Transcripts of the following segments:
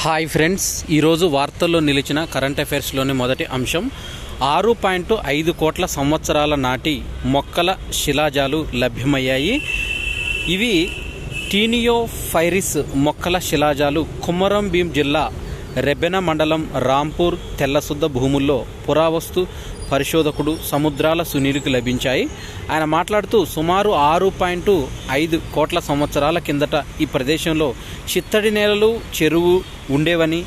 Hi friends, ఈరోజు వార్తల్లో నిలిచిన కరెంట్ అఫైర్స్లోని మొదటి అంశం 6.5 కోట్ల సంవత్సరాల నాటి మొక్కల శిలాజాలు లభ్యమయ్యాయి. ఇవి టీనియోఫైరిస్ మొక్కల శిలాజాలు కుమరం భీం జిల్లా రెబ్బెన మండలం రాంపూర్ తెల్లసుద్ద భూముల్లో పురావస్తు పరిశోధకుడు సముద్రాల సునీల్కి లభించాయి. ఆయన మాట్లాడుతూ సుమారు 6.5 కోట్ల సంవత్సరాల కిందట ఈ ప్రదేశంలో చిత్తడి నేలలు, చెరువు ఉండేవని,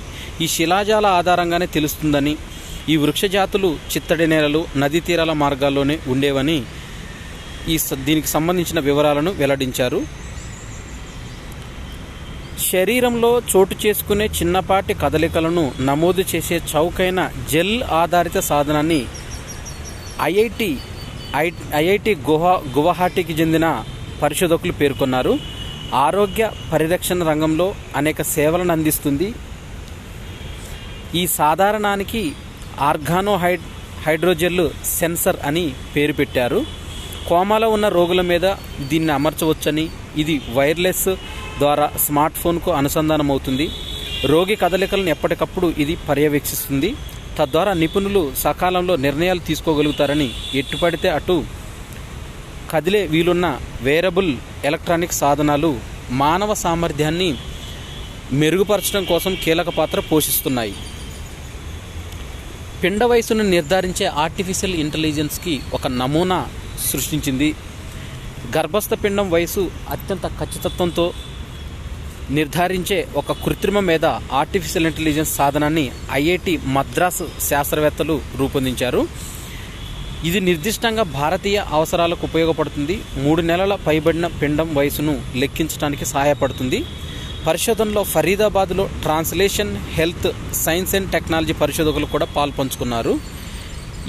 ఈ శిలాజాల ఆధారంగానే తెలుస్తుందని, ఈ వృక్షజాతులు చిత్తడి నేలలు, నదీ తీరాల మార్గాల్లోనే ఉండేవని దీనికి సంబంధించిన వివరాలను వెల్లడించారు. శరీరంలో చోటు చేసుకునే చిన్నపాటి కదలికలను నమోదు చేసే చౌకైన జెల్ ఆధారిత సాధనాన్ని ఐఐటి గువాహటికి చెందిన పరిశోధకులు పేర్కొన్నారు. ఆరోగ్య పరిరక్షణ రంగంలో అనేక సేవలను అందిస్తుంది. ఈ సాధారణానికి హైడ్రోజెల్ సెన్సర్ అని పేరు పెట్టారు. కోమాలో ఉన్న రోగుల మీద దీన్ని అమర్చవచ్చని, ఇది వైర్లెస్ ద్వారా స్మార్ట్ ఫోన్కు అనుసంధానమవుతుంది. రోగి కదలికలను ఎప్పటికప్పుడు ఇది పర్యవేక్షిస్తుంది. తద్వారా నిపుణులు సకాలంలో నిర్ణయాలు తీసుకోగలుగుతారని, ఎట్టుపడితే అటు కదిలే వీలున్న వేరబుల్ ఎలక్ట్రానిక్ సాధనాలు మానవ సామర్థ్యాన్ని మెరుగుపరచడం కోసం కీలక పాత్ర పోషిస్తున్నాయి. పిండ వయసును నిర్ధారించే ఆర్టిఫిషియల్ ఇంటెలిజెన్స్కి ఒక నమూనా సృష్టించింది. గర్భస్థ పిండం వయసు అత్యంత ఖచ్చితత్వంతో నిర్ధారించే ఒక కృత్రిమ మేధ ఆర్టిఫిషియల్ ఇంటెలిజెన్స్ సాధనాన్ని ఐఐటి మద్రాస్ శాస్త్రవేత్తలు రూపొందించారు. ఇది నిర్దిష్టంగా భారతీయ అవసరాలకు ఉపయోగపడుతుంది. 3 నెలల పైబడిన పిండం వయసును లెక్కించడానికి సహాయపడుతుంది. పరిశోధనలో ఫరీదాబాద్లో translation health science and technology పరిశోధకులు కూడా పాల్పంచుకున్నారు.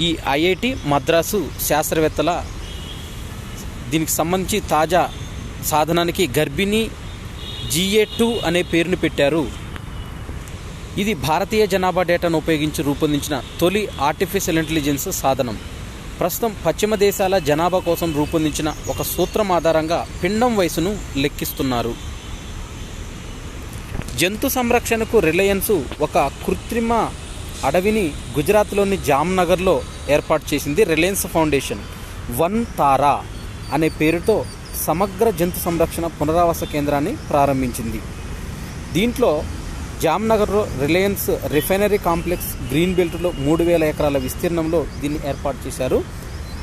ఈ ఐఐటి మద్రాసు శాస్త్రవేత్తల దీనికి సంబంధించి తాజా సాధనానికి గర్భిణీ GA2 అనే పేరును పెట్టారు. ఇది భారతీయ జనాభా డేటాను ఉపయోగించి రూపొందించిన తొలి ఆర్టిఫిషియల్ ఇంటెలిజెన్స్ సాధనం. ప్రస్తుతం పశ్చిమ దేశాల జనాభా కోసం రూపొందించిన ఒక సూత్రం ఆధారంగా పిండం వయసును లెక్కిస్తున్నారు. జంతు సంరక్షణకు రిలయన్స్ ఒక కృత్రిమ అడవిని గుజరాత్లోని జామ్నగర్లో ఏర్పాటు చేసింది. రిలయన్స్ ఫౌండేషన్ వన్ తారా అనే పేరుతో సమగ్ర జంతు సంరక్షణ పునరావాస కేంద్రాన్ని ప్రారంభించింది. దీంట్లో జామ్నగర్లో రిలయన్స్ రిఫైనరీ కాంప్లెక్స్ గ్రీన్ బెల్ట్లో 3000 ఎకరాల విస్తీర్ణంలో దీన్ని ఏర్పాటు చేశారు.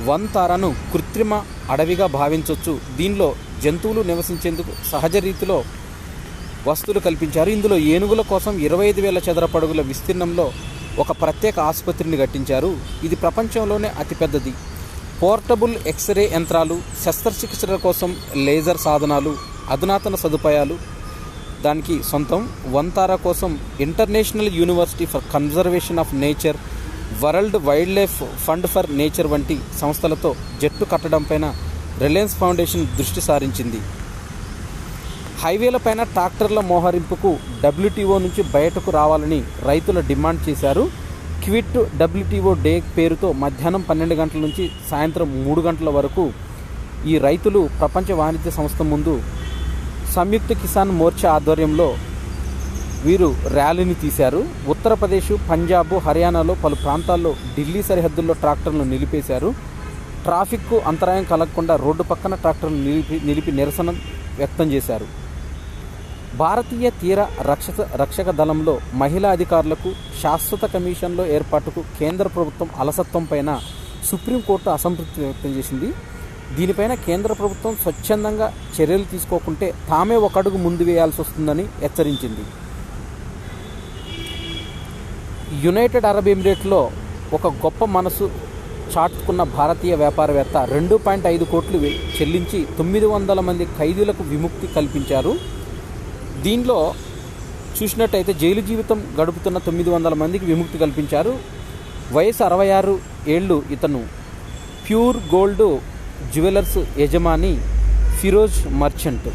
వన్ తారాను కృత్రిమ అడవిగా భావించవచ్చు. దీనిలో జంతువులు నివసించేందుకు సహజ రీతిలో వస్తువులు కల్పించారు. ఇందులో ఏనుగుల కోసం 25,000 చదరపు అడుగుల విస్తీర్ణంలో ఒక ప్రత్యేక ఆసుపత్రిని కట్టించారు. ఇది ప్రపంచంలోనే అతిపెద్దది. పోర్టబుల్ ఎక్స్రే యంత్రాలు, శస్త్రచికిత్సల కోసం లేజర్ సాధనాలు, అధునాతన సదుపాయాలు దానికి సొంతం. వన్ తారా కోసం international university for conservation of nature, world wild life fund for nature వంటి సంస్థలతో జట్టు కట్టడంపైన రిలయన్స్ ఫౌండేషన్ దృష్టి సారించింది. హైవేలపైన ట్రాక్టర్ల మోహరింపుకు WTO నుంచి బయటకు రావాలని రైతులు డిమాండ్ చేశారు. క్విట్ WTO డే పేరుతో మధ్యాహ్నం 12 గంటల నుంచి సాయంత్రం 3 గంటల వరకు ఈ రైతులు ప్రపంచ వాణిజ్య సంస్థ ముందు సంయుక్త కిసాన్ మోర్చా ఆధ్వర్యంలో వీరు ర్యాలీని తీశారు. ఉత్తరప్రదేశ్, పంజాబ్, హర్యానాలో పలు ప్రాంతాల్లో ఢిల్లీ సరిహద్దుల్లో ట్రాక్టర్లను నిలిపేశారు. ట్రాఫిక్కు అంతరాయం కలగకుండా రోడ్డు పక్కన ట్రాక్టర్లు నిలిపి నిరసన వ్యక్తం చేశారు. భారతీయ తీర రక్షక దళంలో మహిళా అధికారులకు శాశ్వత కమిషన్లో ఏర్పాటుకు కేంద్ర ప్రభుత్వం అలసత్వం పైన సుప్రీంకోర్టు అసంతృప్తి వ్యక్తం చేసింది. దీనిపైన కేంద్ర ప్రభుత్వం స్వచ్ఛందంగా చర్యలు తీసుకోకుంటే తామే ఒక అడుగు ముందు వేయాల్సి వస్తుందని హెచ్చరించింది. యునైటెడ్ అరబ్ ఎమిరేట్లో ఒక గొప్ప మనసు చాటుకున్న భారతీయ వ్యాపారవేత్త 2.5 కోట్లు చెల్లించి 900 మంది ఖైదీలకు విముక్తి కల్పించారు. దీనిలో చూసినట్టయితే జైలు జీవితం గడుపుతున్న 900 మందికి విముక్తి కల్పించారు. వయసు 66 ఏళ్ళు. ఇతను ప్యూర్ గోల్డ్ జ్యువెలర్స్ యజమాని ఫిరోజ్ మర్చెంట్.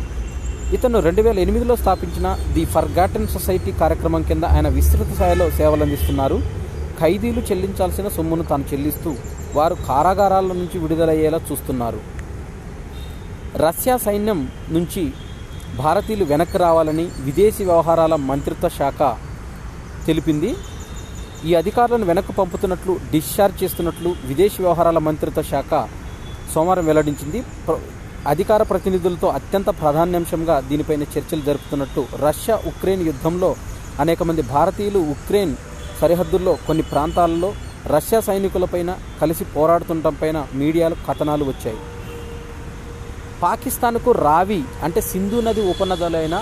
ఇతను 2008లో స్థాపించిన ది ఫర్గాటన్ సొసైటీ కార్యక్రమం కింద ఆయన విస్తృత స్థాయిలో సేవలందిస్తున్నారు. ఖైదీలు చెల్లించాల్సిన సొమ్మును తాను చెల్లిస్తూ వారు కారాగారాల నుంచి విడుదలయ్యేలా చూస్తున్నారు. రష్యా సైన్యం నుంచి భారతీయులు వెనక్కి రావాలని విదేశీ వ్యవహారాల మంత్రిత్వ శాఖ తెలిపింది. ఈ అధికారులను వెనక్కు పంపుతున్నట్లు, డిశ్చార్జ్ చేస్తున్నట్లు విదేశీ వ్యవహారాల మంత్రిత్వ శాఖ సోమవారం వెల్లడించింది. అధికార ప్రతినిధులతో అత్యంత ప్రాధాన్యాంశంగా దీనిపైన చర్చలు జరుపుతున్నట్టు, రష్యా ఉక్రెయిన్ యుద్ధంలో అనేక మంది భారతీయులు ఉక్రెయిన్ సరిహద్దుల్లో కొన్ని ప్రాంతాలలో రష్యా సైనికులపైన కలిసి పోరాడుతుండటంపైన మీడియాలో కథనాలు వచ్చాయి. పాకిస్తాన్కు రావి అంటే సింధు నది ఉపనదులైన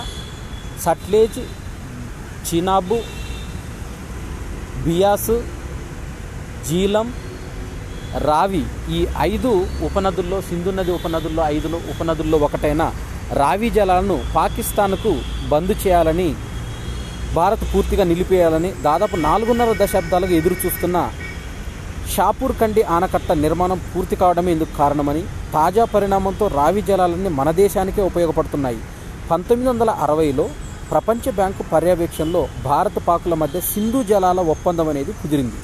సట్లెజ్, చినాబ్, బియాస్, జీలం, రావి ఈ 5 ఉపనదుల్లో, సింధు నది ఉపనదుల్లో 5 ఉపనదుల్లో ఒకటైన రావి జలాలను పాకిస్తాన్కు బంద్ చేయాలని, భారత్ పూర్తిగా నిలిపేయాలని దాదాపు 4.5 దశాబ్దాలుగా ఎదురు చూస్తున్న షాపూర్ కండి ఆనకట్ట నిర్మాణం పూర్తి కావడమే ఇందుకు కారణమని, తాజా పరిణామంతో రావి జలాలన్నీ మన దేశానికే ఉపయోగపడుతున్నాయి. 1960లో ప్రపంచ బ్యాంకు పర్యవేక్షణలో భారత పాకుల మధ్య సింధు జలాల ఒప్పందం అనేది కుదిరింది.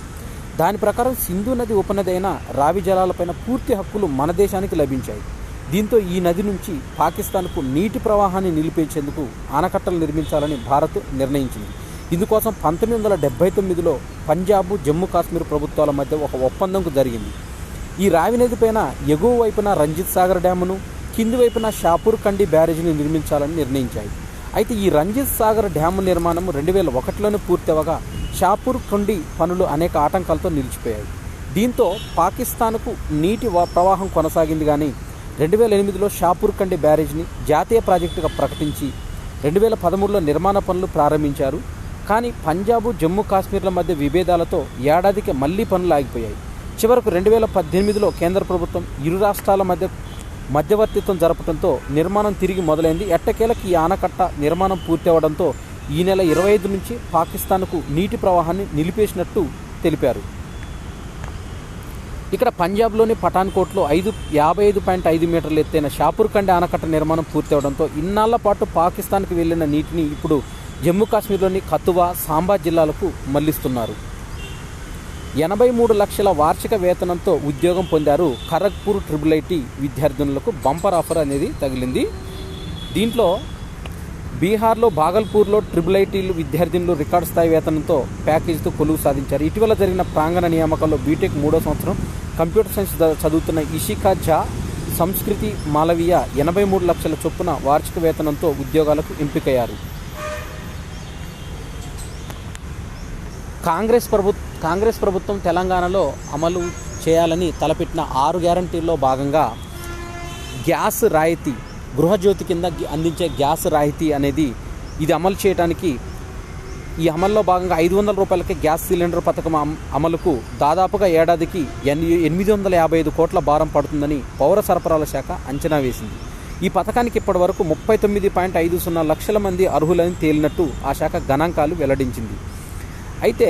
దాని ప్రకారం సింధు నది ఉపనది అయిన రావి జలాలపైన పూర్తి హక్కులు మన దేశానికి లభించాయి. దీంతో ఈ నది నుంచి పాకిస్తాన్కు నీటి ప్రవాహాన్ని నిలిపేందుకు ఆనకట్టలు నిర్మించాలని భారత్ నిర్ణయించింది. ఇందుకోసం 1979లో పంజాబ్, జమ్మూ కాశ్మీర్ ప్రభుత్వాల మధ్య ఒక ఒప్పందం జరిగింది. ఈ రావి నది పైన ఎగువ వైపున రంజిత్ సాగర్ డ్యామును, కింది వైపున షాపూర్ కండి బ్యారేజీని నిర్మించాలని నిర్ణయించాయి. అయితే ఈ రంజిత్ సాగర్ డ్యాము నిర్మాణం 2001లోనే పూర్తి అవగా షాపూర్ కండి పనులు అనేక ఆటంకాలతో నిలిచిపోయాయి. దీంతో పాకిస్తాన్కు నీటి ప్రవాహం కొనసాగింది. కానీ 2008లో షాపూర్ కండి బ్యారేజ్ని జాతీయ ప్రాజెక్టుగా ప్రకటించి 2013లో నిర్మాణ పనులు ప్రారంభించారు. కానీ పంజాబ్, జమ్మూ కాశ్మీర్ల మధ్య విభేదాలతో ఏడాదికి మళ్లీ పనులు ఆగిపోయాయి. చివరకు 2018లో కేంద్ర ప్రభుత్వం ఇరు రాష్ట్రాల మధ్యవర్తిత్వం జరపడంతో నిర్మాణం తిరిగి మొదలైంది. ఎట్టకేలకు ఈ ఆనకట్ట నిర్మాణం పూర్తి అవడంతో ఈ నెల 25 నుంచి పాకిస్తాన్కు నీటి ప్రవాహాన్ని నిలిపేసినట్టు తెలిపారు. ఇక్కడ పంజాబ్లోని పఠాన్కోట్లో 55.5 మీటర్ల ఎత్తైన షాపూర్ కండి ఆనకట్ట నిర్మాణం పూర్తి అవడంతో ఇన్నాళ్ల పాటు పాకిస్తాన్కు వెళ్లిన నీటిని ఇప్పుడు జమ్మూ కాశ్మీర్లోని కతువా, సాంబా జిల్లాలకు మళ్లిస్తున్నారు. 83 లక్షల వార్షిక వేతనంతో ఉద్యోగం పొందారు ఖరగ్పూర్ IIIT విద్యార్థినులకు బంపర్ ఆఫర్ అనేది తగిలింది. దీంట్లో బీహార్లో భాగల్పూర్లో IIIT విద్యార్థినులు రికార్డు స్థాయి వేతనంతో ప్యాకేజీతో కొలువు సాధించారు. ఇటీవల జరిగిన ప్రాంగణ నియామకాల్లో బీటెక్ 3వ సంవత్సరం కంప్యూటర్ సైన్స్ చదువుతున్న ఇషికా ఝా, సంస్కృతి మాలవీయ 83 లక్షల చొప్పున వార్షిక వేతనంతో ఉద్యోగాలకు ఎంపికయ్యారు. కాంగ్రెస్ ప్రభుత్వం తెలంగాణలో అమలు చేయాలని తలపెట్టిన 6 గ్యారంటీల్లో భాగంగా గ్యాస్ రాయితీ, గృహజ్యోతి కింద అందించే గ్యాస్ రాయితీ అనేది ఇది అమలు చేయడానికి, ఈ అమల్లో భాగంగా 500 రూపాయలకే గ్యాస్ సిలిండర్ పథకం అమలుకు దాదాపుగా ఏడాదికి 855 కోట్ల భారం పడుతుందని పౌర సరఫరాల శాఖ అంచనా వేసింది. ఈ పథకానికి ఇప్పటి వరకు 39.50 లక్షల మంది అర్హులని తేలినట్టు ఆ శాఖ గణాంకాలు వెల్లడించింది. అయితే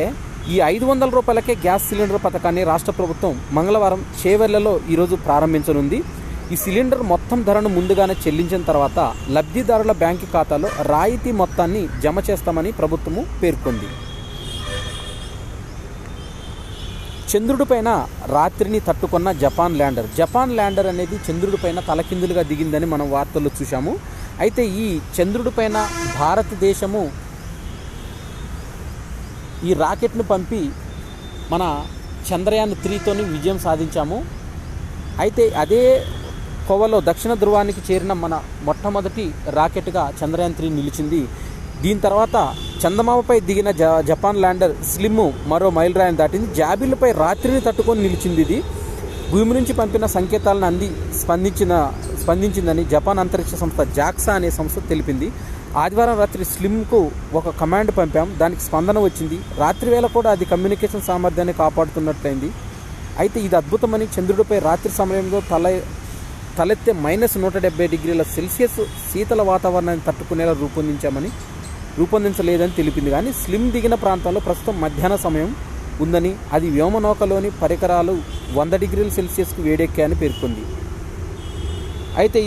ఈ 500 రూపాయలకే గ్యాస్ సిలిండర్ పథకాన్ని రాష్ట్ర ప్రభుత్వం మంగళవారం చేవెళ్లలో ఈరోజు ప్రారంభించనుంది. ఈ సిలిండర్ మొత్తం ధరను ముందుగానే చెల్లించిన తర్వాత లబ్ధిదారుల బ్యాంకు ఖాతాలో రాయితీ మొత్తాన్ని జమ చేస్తామని ప్రభుత్వము పేర్కొంది. చంద్రుడిపైన రాత్రిని తట్టుకున్న జపాన్ ల్యాండర్ అనేది చంద్రుడిపైన తలకిందులుగా దిగిందని మనం వార్తల్లో చూసాము. అయితే ఈ చంద్రుడిపైన భారతదేశము ఈ రాకెట్ను పంపి మన చంద్రయాన్ 3తోని విజయం సాధించాము. అయితే అదే కోవలో దక్షిణ ధృవానికి చేరిన మన మొట్టమొదటి రాకెట్గా చంద్రయాన్ 3 నిలిచింది. దీని తర్వాత చందమామపై దిగిన జపాన్ ల్యాండర్ స్లిమ్ మరో మైలురాయిని దాటింది. జాబిల్లిపై రాత్రిని తట్టుకొని నిలిచింది. ఇది భూమి నుంచి పంపిన సంకేతాలను స్పందించిందని జపాన్ అంతరిక్ష సంస్థ జాక్సా అనే సంస్థ తెలిపింది. ఆదివారం రాత్రి స్లిమ్కు ఒక కమాండ్ పంపాం, దానికి స్పందన వచ్చింది. రాత్రి వేళ కూడా అది కమ్యూనికేషన్ సామర్థ్యాన్ని కాపాడుతున్నట్లయింది. అయితే ఇది అద్భుతమని, చంద్రుడిపై రాత్రి సమయంలో తలెత్తే -170°C శీతల వాతావరణాన్ని తట్టుకునేలా రూపొందించలేదని తెలిపింది. కానీ స్లిమ్ దిగిన ప్రాంతంలో ప్రస్తుతం మధ్యాహ్న సమయం ఉందని, అది వ్యోమనౌకలోని పరికరాలు 100°C వేడెక్కాయని పేర్కొంది. అయితే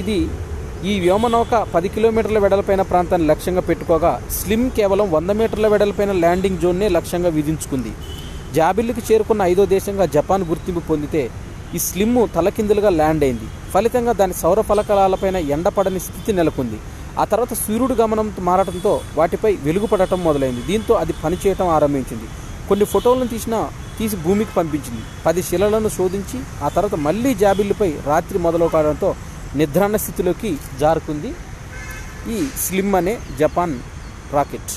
ఈ వ్యోమనౌక 10 కిలోమీటర్ల వెడల్పైన ప్రాంతాన్ని లక్ష్యంగా పెట్టుకోగా, స్లిమ్ కేవలం 100 మీటర్ల వెడల్పైన ల్యాండింగ్ జోన్నే లక్ష్యంగా విధించుకుంది. జాబిల్లికి చేరుకున్న 5వ దేశంగా జపాన్ గుర్తింపు పొందితే ఈ స్లిమ్ తలకిందులుగా ల్యాండ్ అయింది. ఫలితంగా దాని సౌర ఫలకాలపైన ఎండపడని స్థితి నెలకొంది. ఆ తర్వాత సూర్యుడు గమనం మారటంతో వాటిపై వెలుగుపడటం మొదలైంది. దీంతో అది పనిచేయటం ఆరంభించింది. కొన్ని ఫోటోలను తీసి భూమికి పంపించింది. 10 శిలలను శోధించి ఆ తర్వాత మళ్ళీ జాబిల్లిపై రాత్రి మొదలవడంతో నిద్రాణ స్థితిలోకి జారుకుంది ఈ స్లిమ్ అనే జపాన్ రాకెట్.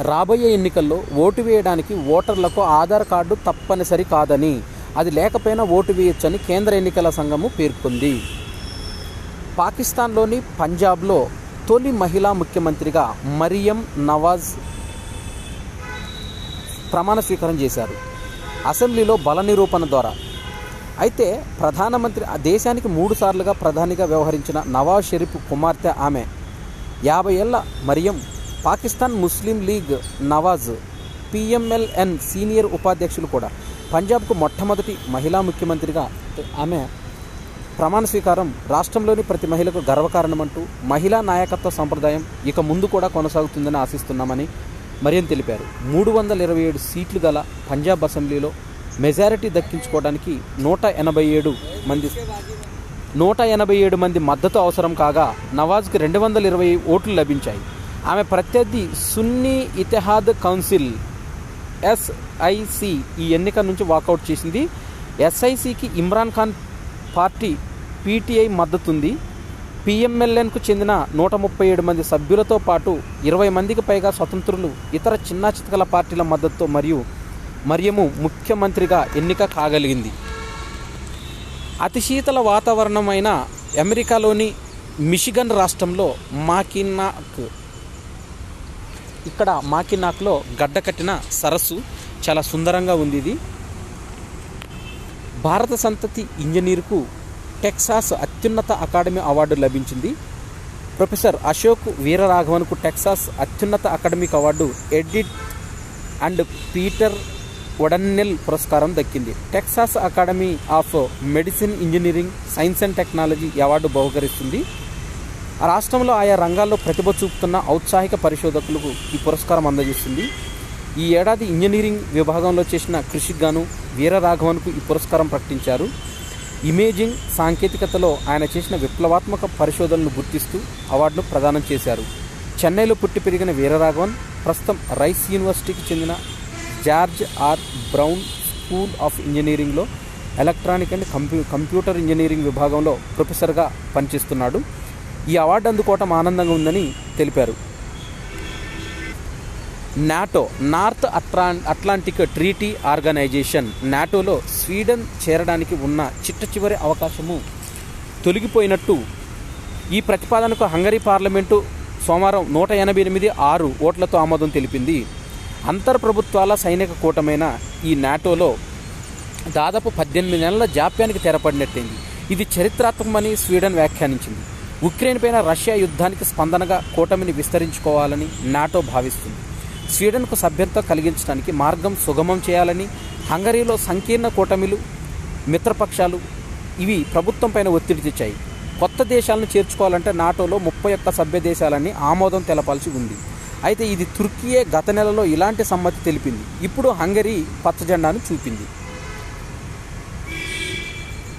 రాబోయే ఎన్నికల్లో ఓటు వేయడానికి ఓటర్లకు ఆధార్ కార్డు తప్పనిసరి కాదని, అది లేకపోయినా ఓటు వేయొచ్చని కేంద్ర ఎన్నికల సంఘము పేర్కొంది. పాకిస్తాన్లోని పంజాబ్లో తొలి మహిళా ముఖ్యమంత్రిగా మరియం నవాజ్ ప్రమాణ స్వీకారం చేశారు అసెంబ్లీలో బల నిరూపణ ద్వారా. అయితే ప్రధానమంత్రి దేశానికి 3 సార్లుగా ప్రధానిగా వ్యవహరించిన నవాజ్ షరీఫ్ కుమార్తె ఆమె. 50 ఏళ్ల మరియం పాకిస్తాన్ ముస్లిం లీగ్ నవాజ్ PMLN సీనియర్ ఉపాధ్యక్షులు కూడా. పంజాబ్కు మొట్టమొదటి మహిళా ముఖ్యమంత్రిగా ఆమె ప్రమాణ స్వీకారం రాష్ట్రంలోని ప్రతి మహిళకు గర్వకారణమంటూ మహిళా నాయకత్వ సంప్రదాయం ఇక ముందు కూడా కొనసాగుతుందని ఆశిస్తున్నామని మరియం తెలిపారు. 327 సీట్లు గల పంజాబ్ అసెంబ్లీలో మెజారిటీ దక్కించుకోవడానికి 187 మంది మద్దతు అవసరం కాగా నవాజ్కి 220 ఓట్లు లభించాయి. ఆమె ప్రత్యర్థి సున్నీ ఇతిహాద్ కౌన్సిల్ SIC ఈ ఎన్నిక నుంచి వాకౌట్ చేసింది. SICకి ఇమ్రాన్ ఖాన్ పార్టీ PTI మద్దతుంది. PMLNకు చెందిన 137 మంది సభ్యులతో పాటు 20 మందికి పైగా స్వతంత్రులు, ఇతర చిన్న చితకల పార్టీల మద్దతుతో మరియము ముఖ్యమంత్రిగా ఎన్నిక కాగలిగింది. అతి శీతల వాతావరణమైన అమెరికాలోని మిషిగన్ రాష్ట్రంలో మాకినాక్లో గడ్డకట్టిన సరస్సు చాలా సుందరంగా ఉంది. ఇది భారత సంతతి ఇంజనీర్కు టెక్సాస్ అత్యున్నత అకాడమీ అవార్డు లభించింది. ప్రొఫెసర్ అశోక్ వీరరాఘవన్కు టెక్సాస్ అత్యున్నత academic award Edith and Peter O'Donnell పురస్కారం దక్కింది. Texas academy of medicine, engineering, science and technology award బహుకరిస్తుంది. రాష్ట్రంలో ఆయా రంగాల్లో ప్రతిభ చూపుతున్న ఔత్సాహిక పరిశోధకులకు ఈ పురస్కారం అందజేస్తుంది. ఈ ఏడాది ఇంజనీరింగ్ విభాగంలో చేసిన కృషికి గాను వీరరాఘవన్కు ఈ పురస్కారం ప్రకటించారు. ఇమేజింగ్ సాంకేతికతలో ఆయన చేసిన విప్లవాత్మక పరిశోధనలు గుర్తిస్తూ అవార్డును ప్రదానం చేశారు. చెన్నైలో పుట్టి పెరిగిన వీరరాఘవన్ ప్రస్తుతం రైస్ యూనివర్సిటీకి చెందిన George R Brown school of ఇంజనీరింగ్లో ఎలక్ట్రానిక్ అండ్ కంప్యూటర్ ఇంజనీరింగ్ విభాగంలో ప్రొఫెసర్గా పనిచేస్తున్నాడు. ఈ అవార్డు అందుకోవటం ఆనందంగా ఉందని తెలిపారు. NATO, North Atlantic Treaty Organization నాటోలో స్వీడన్ చేరడానికి ఉన్న చిట్టచివరి అవకాశము తొలగిపోయినట్టు ఈ ప్రతిపాదనకు హంగరీ పార్లమెంటు సోమవారం 188 ఓట్లతో ఆమోదం తెలిపింది. అంతర్ప్రభుత్వాల సైనిక కూటమైన ఈ నాటోలో దాదాపు 18 నెలల జాప్యానికి తెరపడినట్టయింది. ఇది చరిత్రాత్మకమని స్వీడన్ వ్యాఖ్యానించింది. ఉక్రెయిన్ పైన రష్యా యుద్ధానికి స్పందనగా కూటమిని విస్తరించుకోవాలని నాటో భావిస్తుంది. స్వీడన్కు సభ్యత్వం కలిగించడానికి మార్గం సుగమం చేయాలని హంగరీలో సంకీర్ణ కూటమిలు, మిత్రపక్షాలు ఇవి ప్రభుత్వం పైన ఒత్తిడి తెచ్చాయి. కొత్త దేశాలను చేర్చుకోవాలంటే నాటోలో 31 సభ్య దేశాలని ఆమోదం తెలపాల్సి ఉంది. అయితే ఇది తుర్కీయే గత నెలలో ఇలాంటి సమ్మతి తెలిపింది. ఇప్పుడు హంగరీ పచ్చజెండాను చూపింది.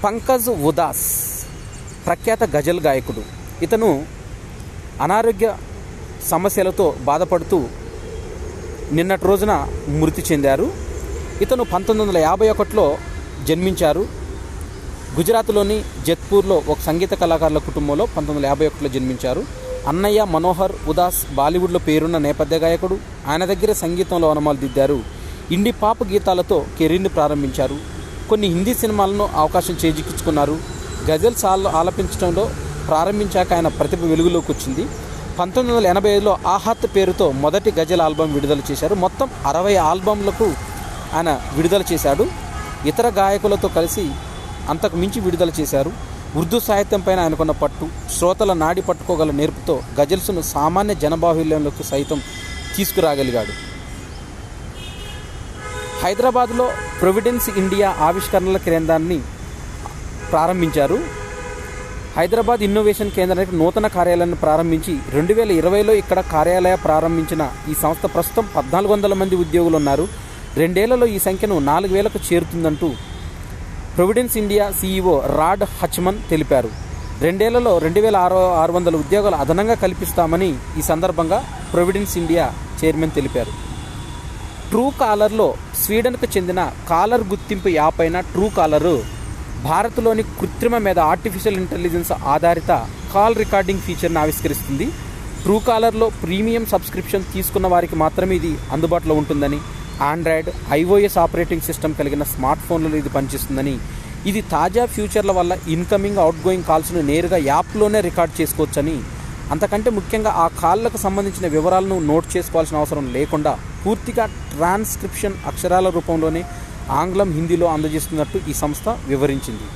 పంకజ్ ఉదాస్ ప్రఖ్యాత గజల్ గాయకుడు. ఇతను అనారోగ్య సమస్యలతో బాధపడుతూ నిన్నటి రోజున మృతి చెందారు. ఇతను 1951లో జన్మించారు. గుజరాత్లోని జత్పూర్లో ఒక సంగీత కళాకారుల కుటుంబంలో 1951లో జన్మించారు. అన్నయ్య మనోహర్ ఉదాస్ బాలీవుడ్లో పేరున్న నేపథ్య గాయకుడు. ఆయన దగ్గర సంగీతంలో వనమాలు దిద్దారు. ఇండి పాప్ గీతాలతో కెరీర్ని ప్రారంభించారు. కొన్ని హిందీ సినిమాలను అవకాశం చేజిక్కించుకున్నారు. గజల్స్ ఆలపించడంలో ప్రారంభించాక ఆయన ప్రతిభ వెలుగులోకి వచ్చింది. 1985లో ఆహత్ పేరుతో మొదటి గజల్ ఆల్బమ్ విడుదల చేశారు. మొత్తం 60 ఆల్బమ్లకు ఆయన విడుదల చేశాడు. ఇతర గాయకులతో కలిసి అంతకు మించి విడుదల చేశారు. ఉర్దూ సాహిత్యం పైన ఆయనకున్న పట్టు, శ్రోతల నాడి పట్టుకోగల నేర్పుతో గజల్స్ను సామాన్య జనబాహుల్యంలోకి సైతం తీసుకురాగలిగాడు. హైదరాబాద్లో ప్రొవిడెన్స్ ఇండియా ఆవిష్కరణల కేంద్రాన్ని ప్రారంభించారు. హైదరాబాద్ ఇన్నోవేషన్ కేంద్రానికి నూతన కార్యాలయాన్ని ప్రారంభించి 2020లో ఇక్కడ కార్యాలయం ప్రారంభించిన ఈ సంస్థ ప్రస్తుతం 1400 మంది ఉద్యోగులు ఉన్నారు. 2 ఏళ్లలో ఈ సంఖ్యను 4000కు చేరుతుందంటూ ప్రొవిడెన్స్ ఇండియా CEO రాడ్ హచ్మన్ తెలిపారు. 2 ఏళ్లలో 2,600 ఉద్యోగాలు అదనంగా కల్పిస్తామని ఈ సందర్భంగా ప్రొవిడెన్స్ ఇండియా చైర్మన్ తెలిపారు. ట్రూ కాలర్లో స్వీడన్కు చెందిన కాలర్ గుర్తింపు యాప్ అయిన ట్రూ కాలర్ భారత్లోని కృత్రిమ మీద ఆర్టిఫిషియల్ ఇంటెలిజెన్స్ ఆధారిత కాల్ రికార్డింగ్ ఫీచర్ని ఆవిష్కరిస్తుంది. ట్రూ కాలర్లో ప్రీమియం సబ్స్క్రిప్షన్ తీసుకున్న వారికి మాత్రమే ఇది అందుబాటులో ఉంటుందని, ఆండ్రాయిడ్, iOS ఆపరేటింగ్ సిస్టమ్ కలిగిన స్మార్ట్ ఫోన్లలో ఇది పనిచేస్తుందని, ఇది తాజా ఫ్యూచర్ల వల్ల ఇన్కమింగ్, అవుట్గోయింగ్ కాల్స్ను నేరుగా యాప్లోనే రికార్డ్ చేసుకోవచ్చని, అంతకంటే ముఖ్యంగా ఆ కాల్లకు సంబంధించిన వివరాలను నోట్ చేసుకోవాల్సిన అవసరం లేకుండా పూర్తిగా ట్రాన్స్క్రిప్షన్ అక్షరాల రూపంలోనే ఆంగ్లం, హిందీలో అందజేస్తున్నట్టు ఈ సంస్థ వివరించింది.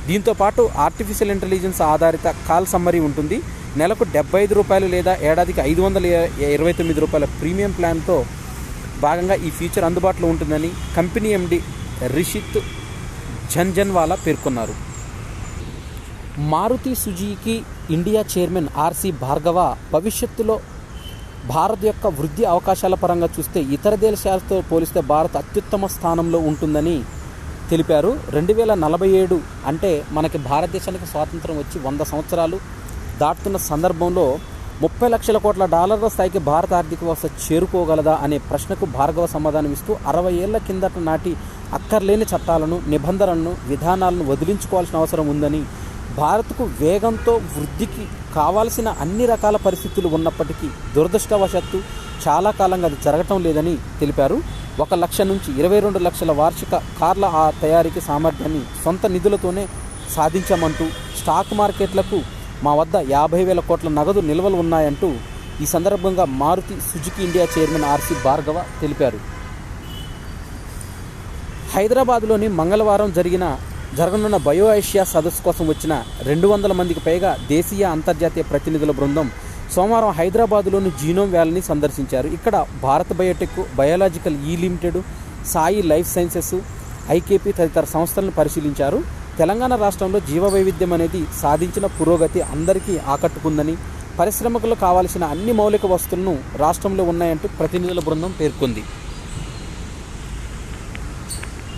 దీంతోపాటు ఆర్టిఫిషియల్ ఇంటెలిజెన్స్ ఆధారిత కాల్ సమ్మరీ ఉంటుంది. నెలకు ₹75 లేదా ఏడాదికి ₹529 ప్రీమియం ప్లాన్తో భాగంగా ఈ ఫీచర్ అందుబాటులో ఉంటుందని కంపెనీ ఎండి రిషిత్ ఝంఝన్వాలా పేర్కొన్నారు. Maruti Suzuki India chairman RC Bhargava భవిష్యత్తులో భారత్ యొక్క వృద్ధి అవకాశాల పరంగా చూస్తే ఇతర దేశాలతో పోలిస్తే భారత్ అత్యుత్తమ స్థానంలో ఉంటుందని తెలిపారు. 2047 అంటే మనకి భారతదేశానికి స్వాతంత్రం వచ్చి 100 సంవత్సరాలు దాటుతున్న సందర్భంలో $30 లక్షల స్థాయికి భారత ఆర్థిక వ్యవస్థ చేరుకోగలదా అనే ప్రశ్నకు భార్గవ సమాధానం ఇస్తూ 60 ఏళ్ల కిందట నాటి అక్కర్లేని చట్టాలను, నిబంధనలను, విధానాలను వదిలించుకోవాల్సిన అవసరం ఉందని, భారత్కు వేగంతో వృద్ధికి కావాల్సిన అన్ని రకాల పరిస్థితులు ఉన్నప్పటికీ దురదృష్టవశాత్తు చాలా కాలంగా అది జరగటం లేదని తెలిపారు. 1 లక్ష నుంచి 22 లక్షల వార్షిక కార్ల తయారీకి సామర్థ్యాన్ని సొంత నిధులతోనే సాధించామంటూ, స్టాక్ మార్కెట్లకు మా వద్ద 50,000 కోట్ల నగదు నిల్వలు ఉన్నాయంటూ ఈ సందర్భంగా Maruti Suzuki India chairman RC Bhargava తెలిపారు. హైదరాబాద్లోని మంగళవారం జరగనున్న బయో ఏషియా సదస్సు కోసం వచ్చిన 200 మందికి పైగా దేశీయ, అంతర్జాతీయ ప్రతినిధుల బృందం సోమవారం హైదరాబాద్లోని జీనోమ్ వ్యాలీని సందర్శించారు. ఇక్కడ Bharat Biotech, biological limited, Sai life sciences, IKP తదితర సంస్థలను పరిశీలించారు. తెలంగాణ రాష్ట్రంలో జీవ వైవిధ్యం అనేది సాధించిన పురోగతి అందరికీ ఆకట్టుకుందని, పరిశ్రమలకు కావాల్సిన అన్ని మౌలిక వస్తువులను రాష్ట్రంలో ఉన్నాయంటూ ప్రతినిధుల బృందం పేర్కొంది.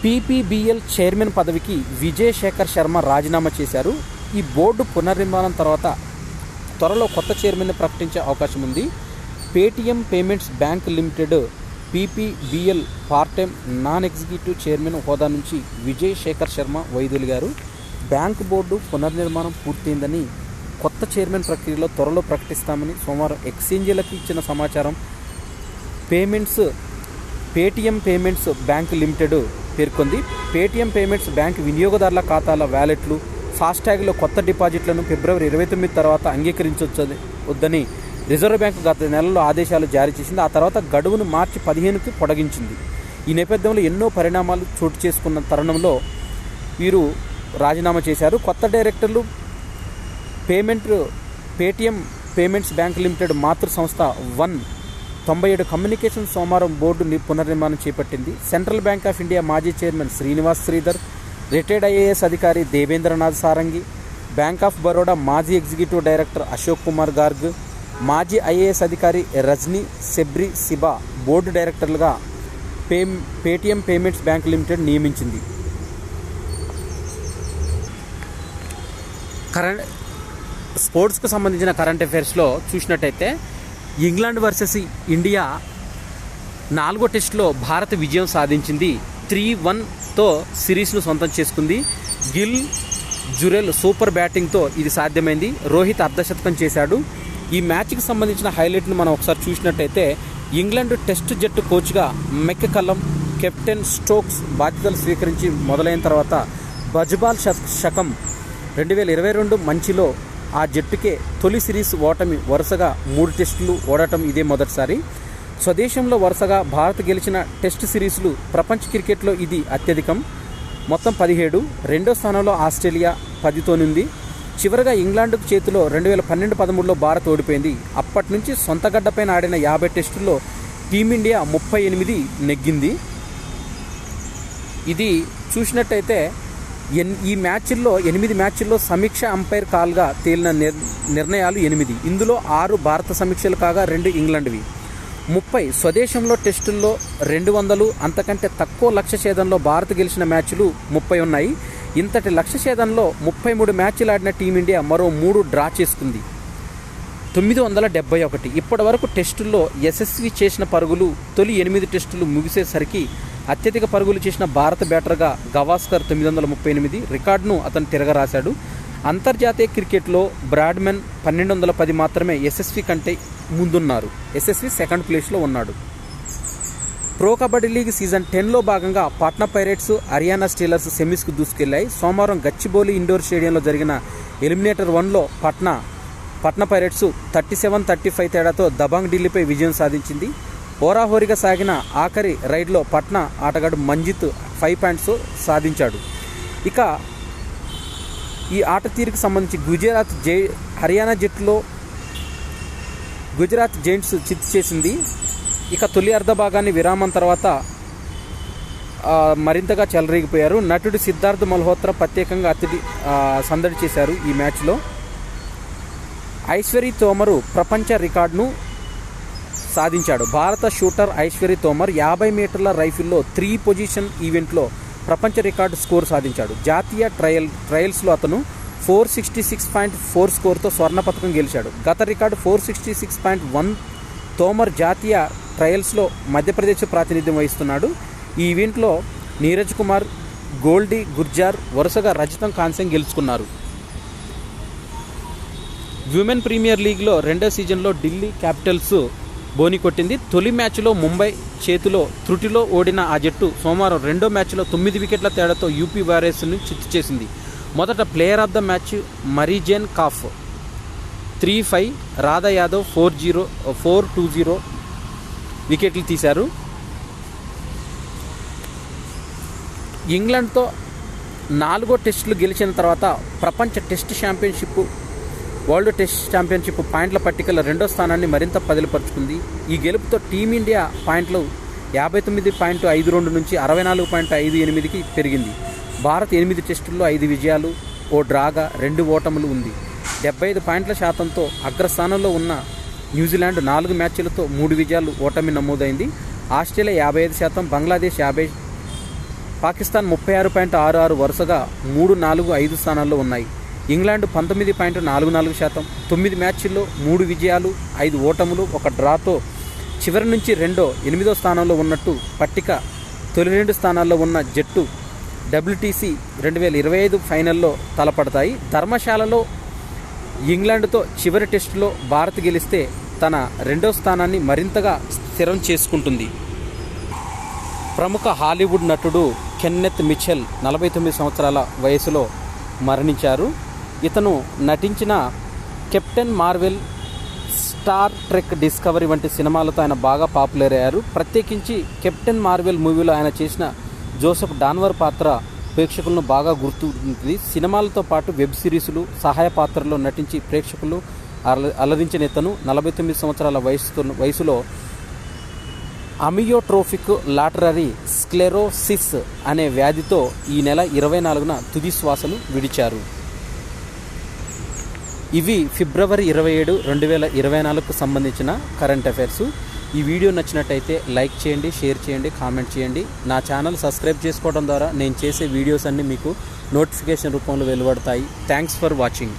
పీపీబీఎల్ చైర్మన్ పదవికి విజయ్ శేఖర్ శర్మ రాజీనామా చేశారు. ఈ బోర్డు పునర్నిర్మాణం తర్వాత త్వరలో కొత్త చైర్మన్ను ప్రకటించే అవకాశం ఉంది. Paytm payments bank limited PPBL part time non executive chairman హోదా నుంచి విజయ్ శేఖర్ శర్మ వైదొలిగారు. బ్యాంక్ బోర్డు పునర్నిర్మాణం పూర్తయిందని, కొత్త చైర్మన్ ప్రక్రియలో త్వరలో ప్రకటిస్తామని సోమవారం ఎక్స్చేంజీలకు ఇచ్చిన సమాచారం. పేటీఎం పేమెంట్స్ బ్యాంక్ లిమిటెడ్ పేర్కొంది. పేటీఎం పేమెంట్స్ బ్యాంక్ వినియోగదారుల ఖాతాల వ్యాలెట్లు, ఫాస్టాగ్లో కొత్త డిపాజిట్లను ఫిబ్రవరి 29 తర్వాత అంగీకరించవద్దని రిజర్వ్ బ్యాంకు గత నెలలో ఆదేశాలు జారీ చేసింది. ఆ తర్వాత గడువును మార్చి 15కి పొడిగించింది. ఈ నేపథ్యంలో ఎన్నో పరిణామాలు చోటు చేసుకున్న తరుణంలో వీరు రాజీనామా చేశారు. కొత్త డైరెక్టర్లు పేటీఎం పేమెంట్స్ బ్యాంక్ లిమిటెడ్ మాతృ సంస్థ 97 కమ్యూనికేషన్ సోమవారం బోర్డు పునర్నిర్మాణం చేపట్టింది. సెంట్రల్ బ్యాంక్ ఆఫ్ ఇండియా మాజీ chairman Srinivas Sridhar, retired IAS అధికారి దేవేంద్రనాథ్ సారంగి, బ్యాంక్ ఆఫ్ బరోడా మాజీ ఎగ్జిక్యూటివ్ డైరెక్టర్ అశోక్ కుమార్ గార్గ్, మాజీ ఐఏఎస్ అధికారి రజనీ సెబ్రి సిబా బోర్డు డైరెక్టర్లుగా పేటీఎం పేమెంట్స్ బ్యాంక్ లిమిటెడ్ నియమించింది. స్పోర్ట్స్కు సంబంధించిన కరెంట్ అఫైర్స్లో చూసినట్టయితే ఇంగ్లాండ్ వర్సెస్ ఇండియా 4వ టెస్టులో భారత్ విజయం సాధించింది. 3-1తో సిరీస్ను సొంతం చేసుకుంది. గిల్, జురెల్ సూపర్ బ్యాటింగ్తో ఇది సాధ్యమైంది. రోహిత్ అర్ధశతకం చేశాడు. ఈ మ్యాచ్కి సంబంధించిన హైలైట్ను మనం ఒకసారి చూసినట్టయితే ఇంగ్లాండ్ టెస్ట్ జట్టు కోచ్గా మెక్కకల్లం, కెప్టెన్ స్టోక్స్ బాధ్యతలు స్వీకరించి మొదలైన తర్వాత బజ్బాల్ శకం 2022 మంచిలో ఆ జట్టుకే తొలి సిరీస్ ఓటమి. వరుసగా 3 టెస్టులు ఓడటం ఇదే మొదటిసారి. స్వదేశంలో వరుసగా భారత్ గెలిచిన టెస్ట్ సిరీస్లు ప్రపంచ క్రికెట్లో ఇది అత్యధికం, మొత్తం 17. రెండో స్థానంలో ఆస్ట్రేలియా 10తోనుంది. చివరగా ఇంగ్లాండ్ చేతిలో 2012-13లో భారత్ ఓడిపోయింది. అప్పటి నుంచి సొంత గడ్డపైన ఆడిన 50 టెస్టుల్లో టీమిండియా 38 నెగ్గింది. ఇది చూసినట్టయితే ఈ మ్యాచ్ల్లో 8 మ్యాచ్ల్లో సమీక్ష అంపైర్ కాల్గా తేలిన నిర్ణయాలు 8. ఇందులో 6 భారత సమీక్షలు కాగా 2 ఇంగ్లాండ్వి. 30 స్వదేశంలో టెస్టుల్లో 200 అంతకంటే తక్కువ లక్ష్య ఛేదంలో భారత్ గెలిచిన మ్యాచ్లు 30 ఉన్నాయి. ఇంతటి లక్ష్య ఛేదనలో 33 మ్యాచ్లు ఆడిన టీమిండియా మరో 3 డ్రా చేసుకుంది. 971. ఇప్పటి వరకు టెస్టుల్లో యశస్వి చేసిన పరుగులు తొలి 8 టెస్టులు ముగిసేసరికి అత్యధిక పరుగులు చేసిన భారత బ్యాటర్గా గవాస్కర్ 938 రికార్డును అతను తిరగరాశాడు. అంతర్జాతీయ క్రికెట్లో బ్రాడ్మెన్ 1210 మాత్రమే యశస్వి కంటే ముందున్నారు. యశస్వి సెకండ్ ప్లేస్లో ఉన్నాడు. ప్రో కబడ్డీ లీగ్ సీజన్ 10లో భాగంగా పాట్నా పైరేట్స్, హర్యానా స్టీలర్స్ సెమీస్కు దూసుకెళ్లాయి. సోమవారం గచ్చిబౌలి ఇండోర్ స్టేడియంలో జరిగిన ఎలిమినేటర్ 1లో పాట్నా పైరేట్స్ 37-35 తేడాతో దబాంగ్ ఢిల్లీపై విజయం సాధించింది. హోరాహోరీగా సాగిన ఆఖరి రైడ్లో పాట్నా ఆటగాడు మంజిత్ 5 పాయింట్స్ సాధించాడు. ఇక ఈ ఆట తీరుకు సంబంధించి హర్యానా జట్టులో గుజరాత్ జైంట్స్ చిత్తు చేసింది. ఇక తొలి అర్ధ భాగాన్ని విరామం తర్వాత మరింతగా చెలరేగిపోయారు. నటుడు సిద్ధార్థ్ మల్హోత్రా ప్రత్యేకంగా సందడి చేశారు ఈ మ్యాచ్లో. ఐశ్వర్య తోమర్ ప్రపంచ రికార్డును సాధించాడు. భారత షూటర్ ఐశ్వర్య తోమర్ 50 మీటర్ల రైఫిల్లో 3 పొజిషన్ ఈవెంట్లో ప్రపంచ రికార్డు స్కోర్ సాధించాడు. జాతీయ ట్రయల్స్లో అతను 466.4 స్కోర్తో స్వర్ణ పతకం గెలిచాడు. గత రికార్డు 466.1. తోమర్ జాతీయ ట్రయల్స్లో మధ్యప్రదేశ్ ప్రాతినిధ్యం వహిస్తున్నాడు. ఈ ఈవెంట్లో నీరజ్ కుమార్, గోల్డీ గుర్జార్ వరుసగా రజతం, కాంస్యం గెలుచుకున్నారు. విమెన్ ప్రీమియర్ లీగ్లో రెండో సీజన్లో ఢిల్లీ క్యాపిటల్స్ బోని కొట్టింది. తొలి మ్యాచ్లో ముంబై చేతిలో త్రుటిలో ఓడిన ఆ జట్టు సోమవారం రెండో మ్యాచ్లో 9 వికెట్ల తేడాతో యూపీ వారియర్స్ను చిత్తు చేసింది. మొదట player of the match Marizanne Kapp 3-5, Radha Yadav 4-20 వికెట్లు తీశారు. ఇంగ్లాండ్తో 4వ టెస్టులు గెలిచిన తర్వాత ప్రపంచ test championship, world test championship పాయింట్ల పట్టికలో రెండో స్థానాన్ని మరింత పదిలపరుచుకుంది. ఈ గెలుపుతో టీమిండియా పాయింట్లు 59.52 నుంచి 64.58కి పెరిగింది. భారత్ 8 టెస్టుల్లో 5 విజయాలు, 1 డ్రాగా 2 ఓటములు ఉంది. 75 పాయింట్ల శాతంతో అగ్రస్థానంలో ఉన్న న్యూజిలాండ్ 4 మ్యాచ్లతో 3 విజయాలు, ఓటమి నమోదైంది. ఆస్ట్రేలియా 55%, బంగ్లాదేశ్ 50%, పాకిస్తాన్ 36.66 వరుసగా 3, 4, 5 స్థానాల్లో ఉన్నాయి. ఇంగ్లాండ్ 19.44%, 9 మ్యాచ్ల్లో 3 విజయాలు, 5 ఓటములు, 1 డ్రాతో చివరి నుంచి 8వ స్థానంలో ఉన్నట్టు పట్టిక. తొలి 2 స్థానాల్లో ఉన్న జట్టు WTC 2025 ఫైనల్లో తలపడతాయి. ధర్మశాలలో ఇంగ్లాండ్తో చివరి టెస్టులో భారత్ గెలిస్తే తన 2వ స్థానాన్ని మరింతగా స్థిరం చేసుకుంటుంది. ప్రముఖ హాలీవుడ్ నటుడు కెన్నెత్ మిచెల్ 49 సంవత్సరాల వయసులో మరణించారు. ఇతను నటించిన captain Marvel, star trek discovery వంటి సినిమాలతో ఆయన బాగా పాపులర్ అయ్యారు. ప్రత్యేకించి కెప్టెన్ మార్వెల్ మూవీలో ఆయన చేసిన జోసెఫ్ డాన్వర్ పాత్ర ప్రేక్షకులను బాగా గుర్తుంటుంది. సినిమాలతో పాటు వెబ్ సిరీసులు, సహాయ పాత్రలో నటించి ప్రేక్షకులు అలరించిన ఇతను 49 సంవత్సరాల వయసులో అమియోట్రోఫిక్ లాటరరీ స్క్లెరోసిస్ అనే వ్యాధితో ఈ నెల 24న తుది శ్వాసలు విడిచారు. ఇవి ఫిబ్రవరి 27, 2024కు సంబంధించిన కరెంట్ అఫైర్స్. ఈ వీడియో నచ్చినట్టయితే లైక్ చేయండి, షేర్ చేయండి, కామెంట్ చేయండి. నా ఛానల్ సబ్స్క్రైబ్ చేసుకోవడం ద్వారా నేను చేసే వీడియోస్ అన్నీ మీకు నోటిఫికేషన్ రూపంలో వెలువడతాయి. Thanks for watching.